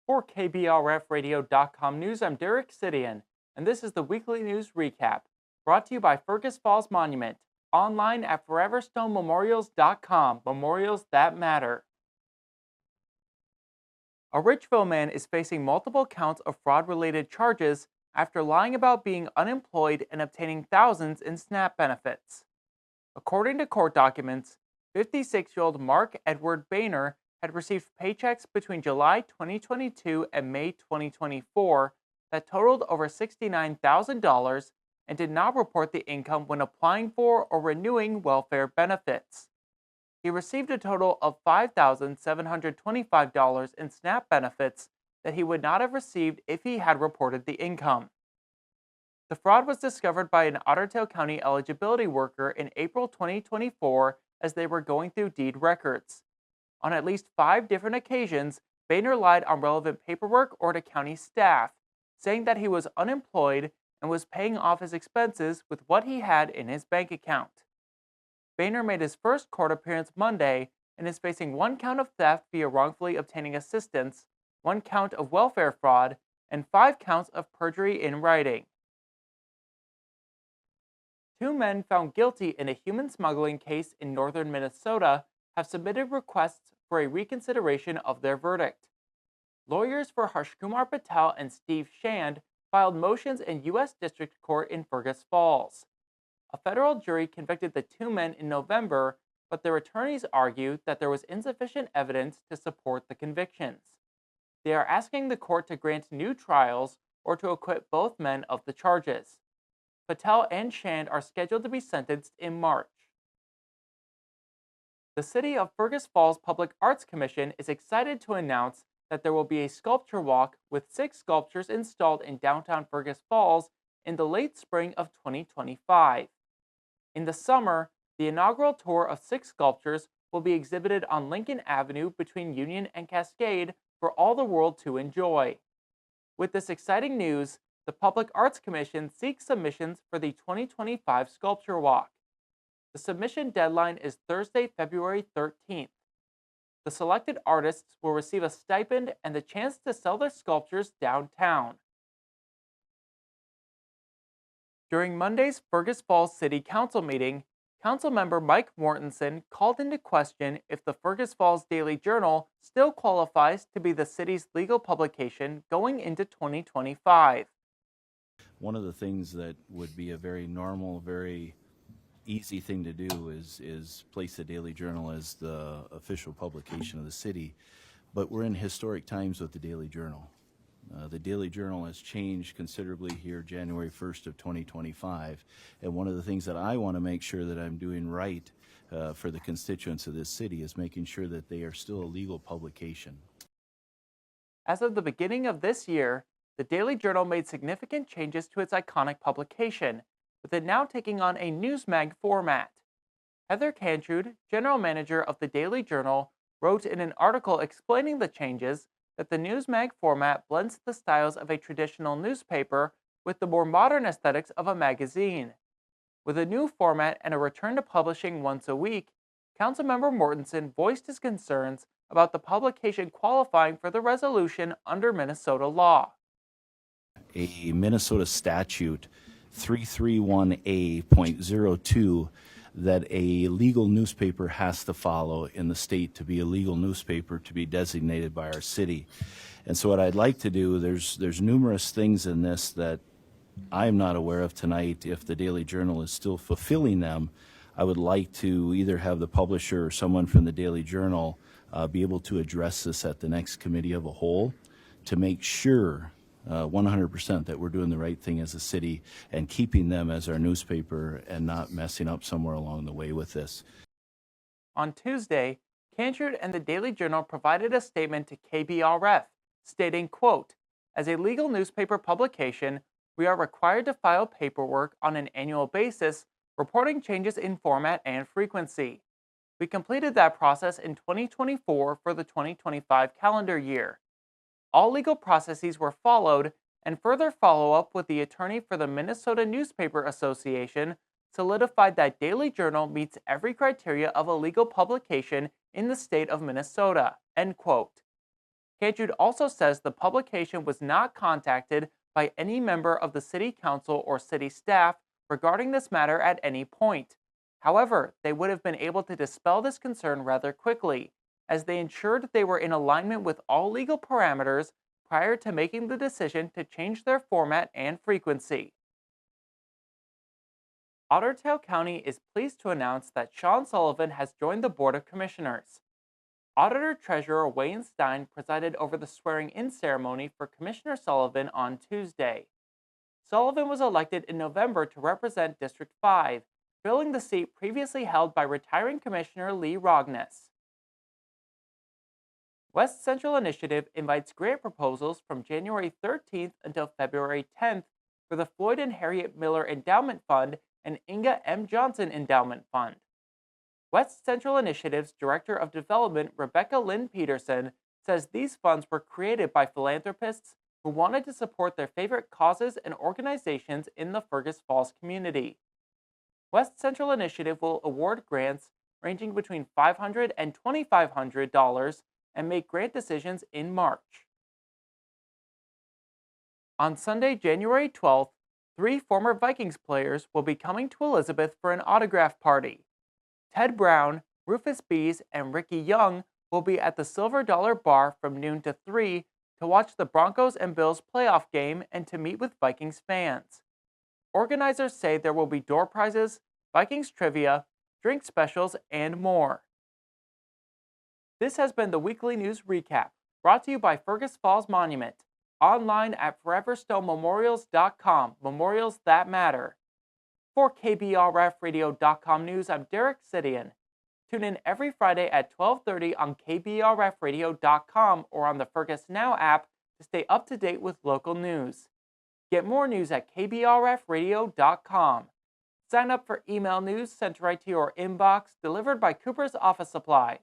For KBRFradio.com News, I'm Derek Sidian, and this is the weekly news recap, brought to you by Fergus Falls Monument, online at foreverstonememorials.com, memorials that matter. A Richville man is facing multiple counts of fraud-related charges after lying about being unemployed and obtaining thousands in SNAP benefits. According to court documents, 56-year-old Mark Edward Boehner had received paychecks between July 2022 and May 2024 that totaled over $69,000 and did not report the income when applying for or renewing welfare benefits. He received a total of $5,725 in SNAP benefits that he would not have received if he had reported the income. The fraud was discovered by an Ottertail County eligibility worker in April 2024 as they were going through deed records. On at least 5 different occasions, Boehner lied on relevant paperwork or to county staff, saying that he was unemployed and was paying off his expenses with what he had in his bank account. Boehner made his first court appearance Monday and is facing 1 count of theft via wrongfully obtaining assistance, 1 count of welfare fraud, and 5 counts of perjury in writing. 2 men found guilty in a human smuggling case in northern Minnesota have submitted requests for a reconsideration of their verdict. Lawyers for Harshkumar Patel and Steve Shand filed motions in U.S. District Court in Fergus Falls. A federal jury convicted the 2 men in November, but their attorneys argued that there was insufficient evidence to support the convictions. They are asking the court to grant new trials or to acquit both men of the charges. Patel and Shand are scheduled to be sentenced in March. The City of Fergus Falls Public Arts Commission is excited to announce that there will be a sculpture walk with 6 sculptures installed in downtown Fergus Falls in the late spring of 2025. In the summer, the inaugural tour of 6 sculptures will be exhibited on Lincoln Avenue between Union and Cascade for all the world to enjoy. With this exciting news, the Public Arts Commission seeks submissions for the 2025 Sculpture Walk. The submission deadline is Thursday, February 13th. The selected artists will receive a stipend and the chance to sell their sculptures downtown. During Monday's Fergus Falls City Council meeting, Councilmember Mike Mortensen called into question if the Fergus Falls Daily Journal still qualifies to be the city's legal publication going into 2025. One of the things that would be a very normal, very easy thing to do is place the Daily Journal as the official publication of the city. But we're in historic times with the Daily Journal. The Daily Journal has changed considerably here January 1st of 2025. And one of the things that I want to make sure that I'm doing right for the constituents of this city is making sure that they are still a legal publication. As of the beginning of this year, the Daily Journal made significant changes to its iconic publication, with it now taking on a newsmag format. Heather Cantrud, general manager of the Daily Journal, wrote in an article explaining the changes that the newsmag format blends the styles of a traditional newspaper with the more modern aesthetics of a magazine. With a new format and a return to publishing once a week, Councilmember Mortensen voiced his concerns about the publication qualifying for the resolution under Minnesota law. A Minnesota statute 331A.02 that a legal newspaper has to follow in the state to be a legal newspaper to be designated by our city. And so what I'd like to do, there's numerous things in this that I'm not aware of tonight. If the Daily Journal is still fulfilling them, I would like to either have the publisher or someone from the Daily Journal be able to address this at the next committee of a whole to make sure 100% that we're doing the right thing as a city and keeping them as our newspaper and not messing up somewhere along the way with this. On Tuesday, Cantrud and the Daily Journal provided a statement to KBRF stating, quote, "As a legal newspaper publication, we are required to file paperwork on an annual basis reporting changes in format and frequency. We completed that process in 2024 for the 2025 calendar year. All legal processes were followed, and further follow-up with the attorney for the Minnesota Newspaper Association solidified that Daily Journal meets every criteria of a legal publication in the state of Minnesota," end quote. Jude also says the publication was not contacted by any member of the city council or city staff regarding this matter at any point. However, they would have been able to dispel this concern rather quickly, as they ensured they were in alignment with all legal parameters prior to making the decision to change their format and frequency. Ottertail County is pleased to announce that Sean Sullivan has joined the Board of Commissioners. Auditor-Treasurer Wayne Stein presided over the swearing-in ceremony for Commissioner Sullivan on Tuesday. Sullivan was elected in November to represent District 5, filling the seat previously held by retiring Commissioner Lee Rogness. West Central Initiative invites grant proposals from January 13th until February 10th for the Floyd and Harriet Miller Endowment Fund and Inga M. Johnson Endowment Fund. West Central Initiative's Director of Development, Rebecca Lynn Peterson, says these funds were created by philanthropists who wanted to support their favorite causes and organizations in the Fergus Falls community. West Central Initiative will award grants ranging between $500 and $2,500 and make grant decisions in March. On Sunday, January 12th, 3 former Vikings players will be coming to Elizabeth for an autograph party. Ted Brown, Rufus Bees, and Ricky Young will be at the Silver Dollar Bar from noon to 3 to watch the Broncos and Bills playoff game and to meet with Vikings fans. Organizers say there will be door prizes, Vikings trivia, drink specials, and more. This has been the Weekly News Recap, brought to you by Fergus Falls Monument, online at foreverstonmemorials.com, memorials that matter. For KBRFradio.com news, I'm Derek Sidian. Tune in every Friday at 12:30 on KBRFradio.com or on the Fergus Now app to stay up to date with local news. Get more news at KBRFradio.com. Sign up for email news sent right to your inbox, delivered by Cooper's Office Supply.